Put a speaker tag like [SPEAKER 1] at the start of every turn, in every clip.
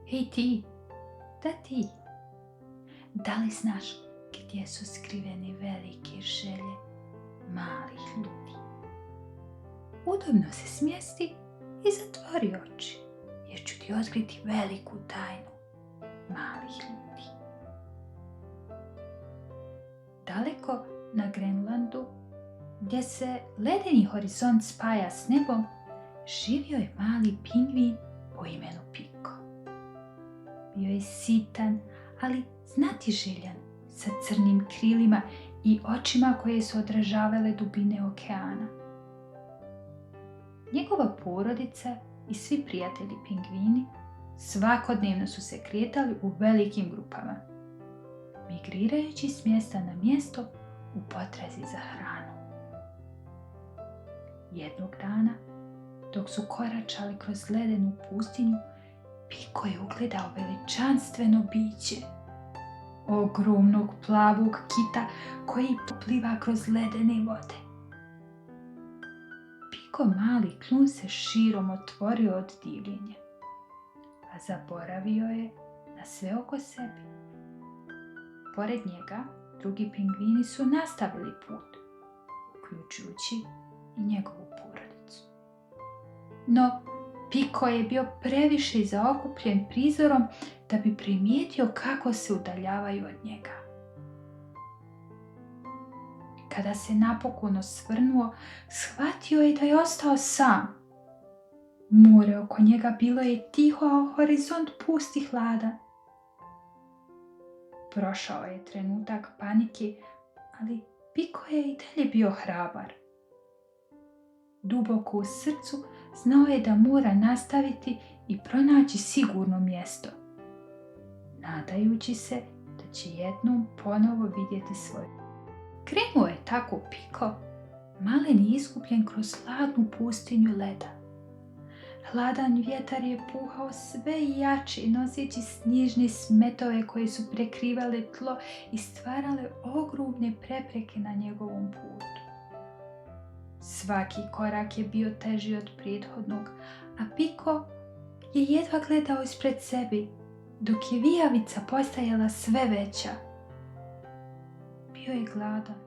[SPEAKER 1] Hej ti, da ti, da li znaš gdje su skriveni velike želje malih ljudi? Udobno se smjesti i zatvori oči, jer ću ti otkriti veliku tajnu malih ljudi. Daleko na Grenlandu, gdje se ledeni horizont spaja s nebom, živio je mali pingvin po imenu Piko. Bio je sitan, ali znatiželjan, sa crnim krilima i očima koje su odražavale dubine okeana. Njegova porodica i svi prijatelji pingvini svakodnevno su se kretali u velikim grupama, migrirajući s mjesta na mjesto u potrazi za hranu. Jednog dana, dok su koračali kroz ledenu pustinju, Piko je ugledao veličanstveno biće, ogromnog plavog kita koji popliva kroz ledene vode. Piko mali kljun se širom otvorio od divljenja, a zaboravio je na sve oko sebe. Pored njega, drugi pingvini su nastavili put, uključujući i njegovu porodicu. No, Piko je bio previše zaokupljen prizorom da bi primijetio kako se udaljavaju od njega. Kada se napokon osvrnuo, shvatio je da je ostao sam. More oko njega bilo je tiho, a horizont pust i hladan. Prošao je trenutak panike, ali Piko je i dalje bio hrabar. Duboko u srcu znao je da mora nastaviti i pronaći sigurno mjesto, nadajući se da će jednom ponovo vidjeti svoj. Krenuo je tako Piko, malen i izgubljen kroz hladnu pustinju leda. Hladan vjetar je puhao sve jače, noseći snježne smetove koje su prekrivale tlo i stvarale ogromne prepreke na njegovom putu. Svaki korak je bio teži od prethodnog, a Piko je jedva gledao ispred sebe, dok je vijavica postajala sve veća. Bio je gladan,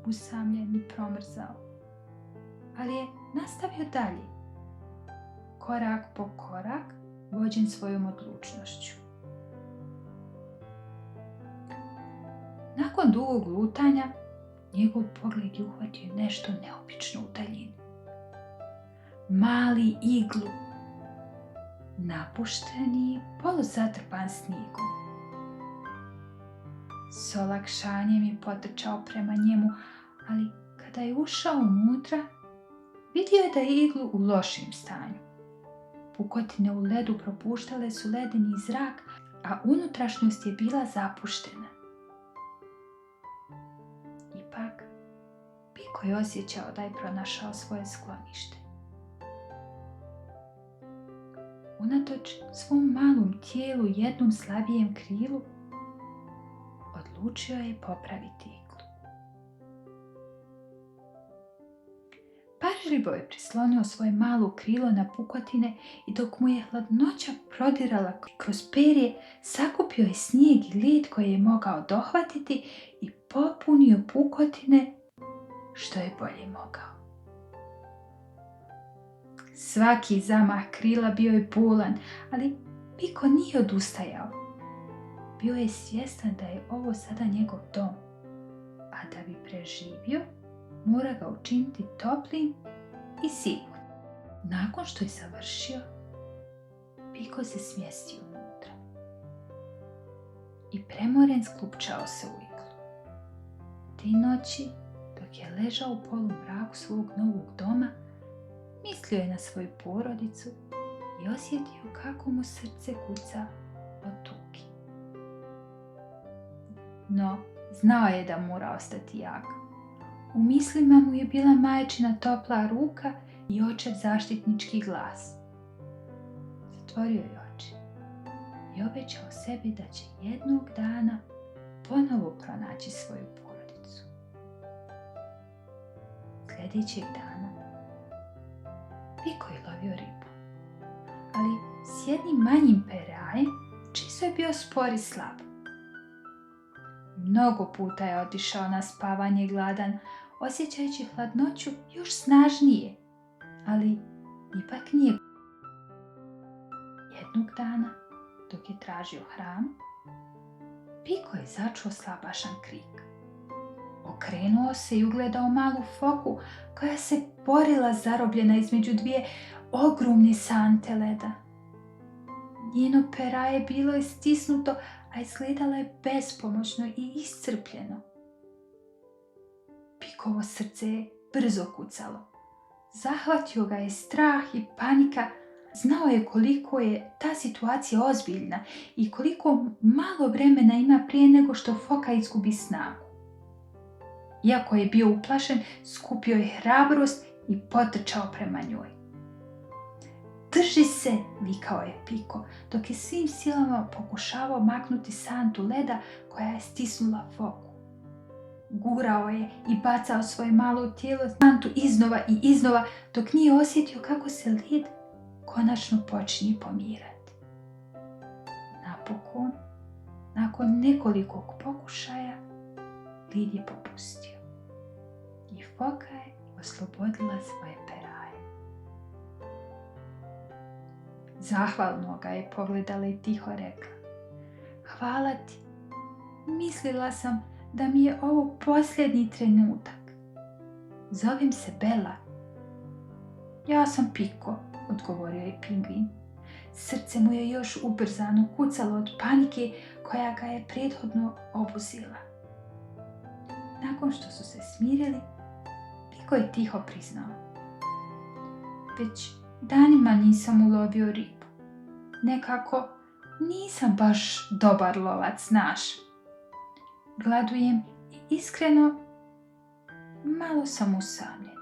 [SPEAKER 1] usamljen i promrzao, ali je nastavio dalje, korak po korak, vođen svojom odlučnošću. Nakon dugog lutanja, njegov pogled je uhvatio nešto neobično u daljini. Mali iglu, napušteni i poluzatrpan snijegom. S olakšanjem je potrčao prema njemu, ali kada je ušao unutra, vidio je da je iglu u lošem stanju. Pukotine u ledu propuštale su ledeni zrak, a unutrašnjost je bila zapuštena. Ipak, Piko je osjećao da je pronašao svoje sklonište. Unatoč svom malom tijelu i jednom slabijem krilu, odlučio je popraviti iglu. Pažljivo je prislonio svoje malo krilo na pukotine i dok mu je hladnoća prodirala kroz perje, sakupio je snijeg i led koji je mogao dohvatiti i popunio pukotine što je bolje mogao. Svaki zamah krila bio je bolan, ali Piko nije odustajao. Bio je svjestan da je ovo sada njegov dom, a da bi preživio, mora ga učiniti toplim i sigurnim. Nakon što je završio, Piko se smjestio unutra i premoren sklupčao se u iglu. Te noći, dok je ležao u polumraku svog novog doma, mislio je na svoju porodicu i osjetio kako mu srce kuca od tuge. No, znao je da mora ostati jak. U mislima mu je bila majčina topla ruka i očev zaštitnički glas. Zatvorio je oči i obećao sebi da će jednog dana ponovo pronaći svoju porodicu. Sljedećeg dana Piko je lovio ribu, ali s jednim manjim perajem, čisto je bio spor i slab. Mnogo puta je otišao na spavanje gladan, osjećajući hladnoću još snažnije, ali ipak nije. Jednog dana, dok je tražio hranu, Piko je začuo slabašan krik. Okrenuo se i ugledao malu foku koja se borila zarobljena između dvije ogromne sante leda. Njeno peraje bilo je stisnuto, a izgledalo je bespomoćno i iscrpljeno. Pikovo srce je brzo kucalo. Zahvatio ga je strah i panika. Znao je koliko je ta situacija ozbiljna i koliko malo vremena ima prije nego što foka izgubi snagu. Iako je bio uplašen, skupio je hrabrost i potrčao prema njoj. Drži se, vikao je Piko, dok je svim silama pokušavao maknuti santu leda koja je stisnula foku. Gurao je i bacao svoje malo tijelo santu iznova i iznova, dok nije osjetio kako se led konačno počinje pomirati. Napokon, nakon nekoliko pokušaja, led je popustio i foka je oslobodila svoje peraje. Zahvalno ga je pogledala i tiho rekla: "Hvala ti, mislila sam da mi je ovo posljednji trenutak. Zovem se Bela." "Ja sam Piko," odgovorio je pingvin. Srce mu je još ubrzano kucalo od panike koja ga je prethodno obuzela. Nakon što su se smirili, Piko je tiho priznao: "Već danima nisam ulovio ribu. Nekako nisam baš dobar lovac, znaš. Gladujem i iskreno malo sam usamljen."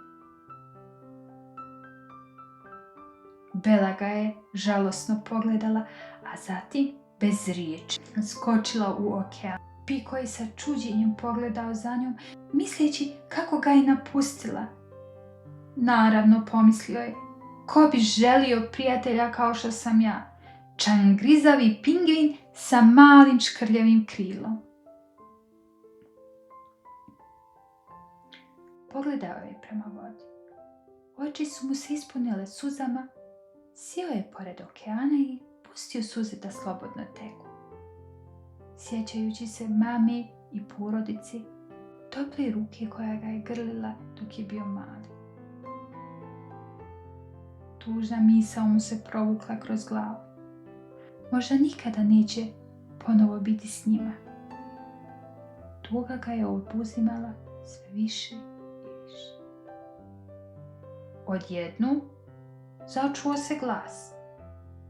[SPEAKER 1] Bela ga je žalosno pogledala, a zatim bez riječi skočila u okean. Piko je sa čuđenjem pogledao za njom, misleći kako ga je napustila. Naravno, pomislio je, ko bi želio prijatelja kao što sam ja, čangrizavi pingvin sa malim škrljavim krilom. Pogledao je prema vodi. Oči su mu se ispunile suzama, sjeo je pored okeana i pustio suze da slobodno teku. Sjećajući se mame i porodice, tople ruke koja ga je grlila dok je bio mali. Tužna misao mu se provukla kroz glavu. Možda nikada neće ponovo biti s njima. Tuga ga je obuzimala sve više i više. Odjednom začuo se glas: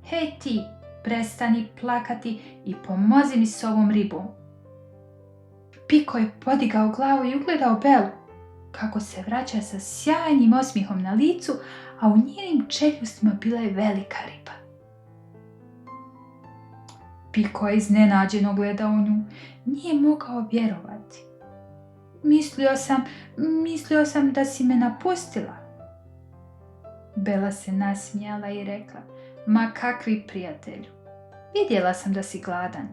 [SPEAKER 1] "Hej ti, prestani plakati i pomozi mi s ovom ribom." Piko je podigao glavu i ugledao Belu kako se vraća sa sjajnim osmijehom na licu, a u njenim čeljustima bila je velika riba. Piko je iznenađeno gledao nju. Nije mogao vjerovati. Mislio sam da si me napustila." Bela se nasmijala i rekla: "Ma kakvi prijatelju, vidjela sam da si gladan.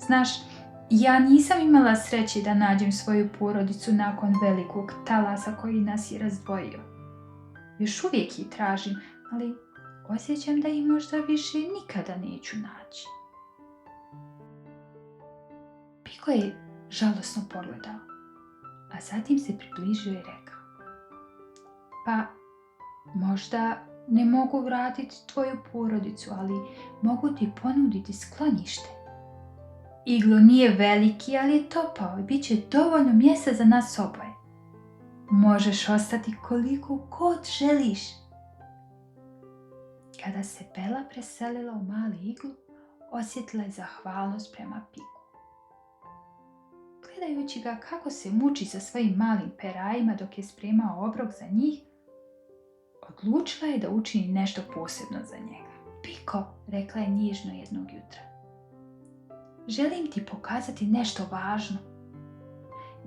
[SPEAKER 1] Znaš, ja nisam imala sreće da nađem svoju porodicu nakon velikog talasa koji nas je razdvojio. Još uvijek ih tražim, ali osjećam da ih možda više nikada neću naći." Piko je žalosno pogledao, a zatim se približio i rekao: "Pa, možda ne mogu vratiti tvoju porodicu, ali mogu ti ponuditi sklonište. Iglo nije veliki, ali je topao i bit će dovoljno mjesta za nas oboje. Možeš ostati koliko god želiš." Kada se Bela preselila u mali iglu, osjetila je zahvalnost prema Piku. Gledajući ga kako se muči sa svojim malim perajima dok je spremao obrok za njih, odlučila je da učini nešto posebno za njega. "Piko," rekla je nježno jednog jutra, "želim ti pokazati nešto važno.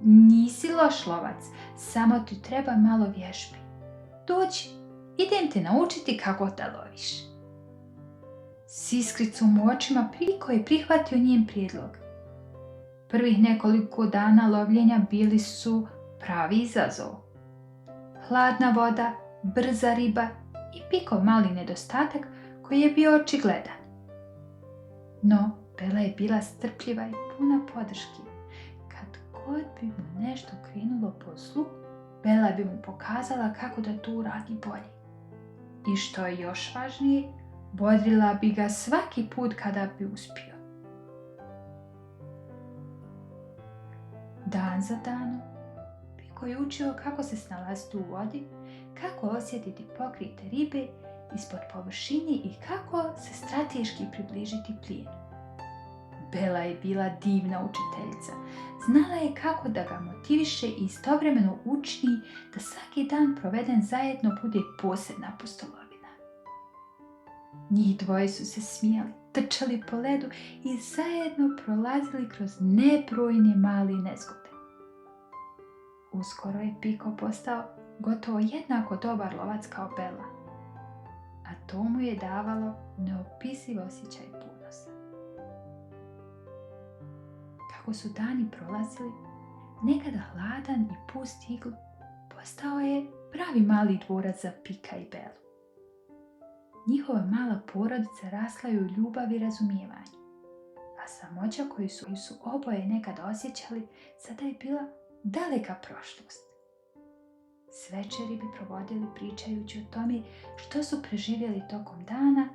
[SPEAKER 1] Nisi loš lovac, samo ti treba malo vježbi. Dođi, idem te naučiti kako da loviš." s iskricom u očima Piko je prihvatio njen prijedlog. Prvih nekoliko dana lovljenja bili su pravi izazov. Hladna voda, brza riba i Pikov mali nedostatak koji je bio očigledan. No, Bela je bila strpljiva i puna podrške. Kad god bi mu nešto krenulo po zlu, Bela bi mu pokazala kako da to uradi bolje. I što je još važnije, bodrila bi ga svaki put kada bi uspio. Dan za danom, Piko je učio kako se snalaziti u vodi, kako osjetiti pokrite ribe ispod površine i kako se strateški približiti plijenu. Bela je bila divna učiteljica. Znala je kako da ga motiviše i istovremeno učini da svaki dan proveden zajedno bude posebna pustolovina. Njih dvoje su se smijali, trčali po ledu i zajedno prolazili kroz nebrojne male nezgode. Uskoro je Piko postao gotovo jednako dobar lovac kao Bela, a to mu je davalo neopisiv osjećaj ponosa. Kako su dani prolazili, nekada hladan i pust iglu postao je pravi mali dvorac za Pika i Belu. Njihova mala porodica rasla je u ljubav i razumijevanje, a samoća koju su oboje nekad osjećali sada je bila daleka prošlost. S večeri bi provodili pričajući o tome što su preživjeli tokom dana,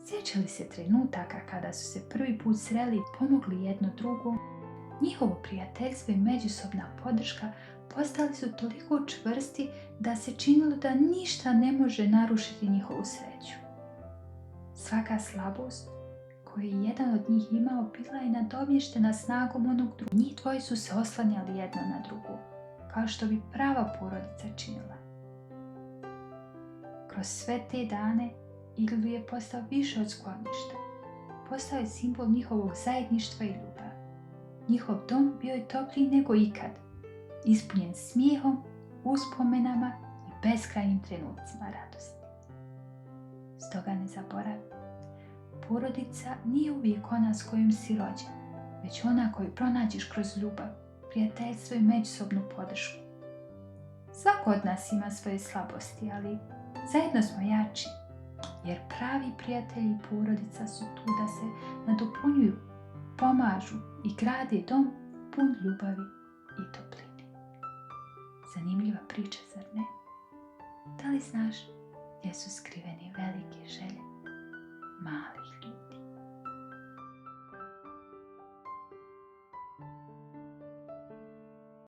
[SPEAKER 1] sjećali se trenutaka kada su se prvi put sreli i pomogli jedno drugom. Njihovo prijateljstvo i međusobna podrška postali su toliko čvrsti da se činilo da ništa ne može narušiti njihovu sreću. Svaka slabost koju je jedan od njih imao bila je nadomještena snagom onog drugog. Njih dvoje su se oslanjali jedno na drugu, kao što bi prava porodica činila. Kroz sve te dane Iglu je postao više od skloništa. Postao je simbol njihovog zajedništva i ljubavi. Njihov dom bio je topliji nego ikad, ispunjen smijehom, uspomenama i beskrajnim trenucima radosti. Stoga ne zaboravi, porodica nije uvijek ona s kojom si rođen, već ona koju pronađeš kroz ljubav, prijateljstvo i međusobnu podršku. Svako od nas ima svoje slabosti, ali zajedno smo jači, jer pravi prijatelji i porodica su tu da se nadopunjuju, pomažu i grade dom pun ljubavi i topline. Zanimljiva priča, zar ne? Da li znaš gdje su skrivene velike želje malih ljudi?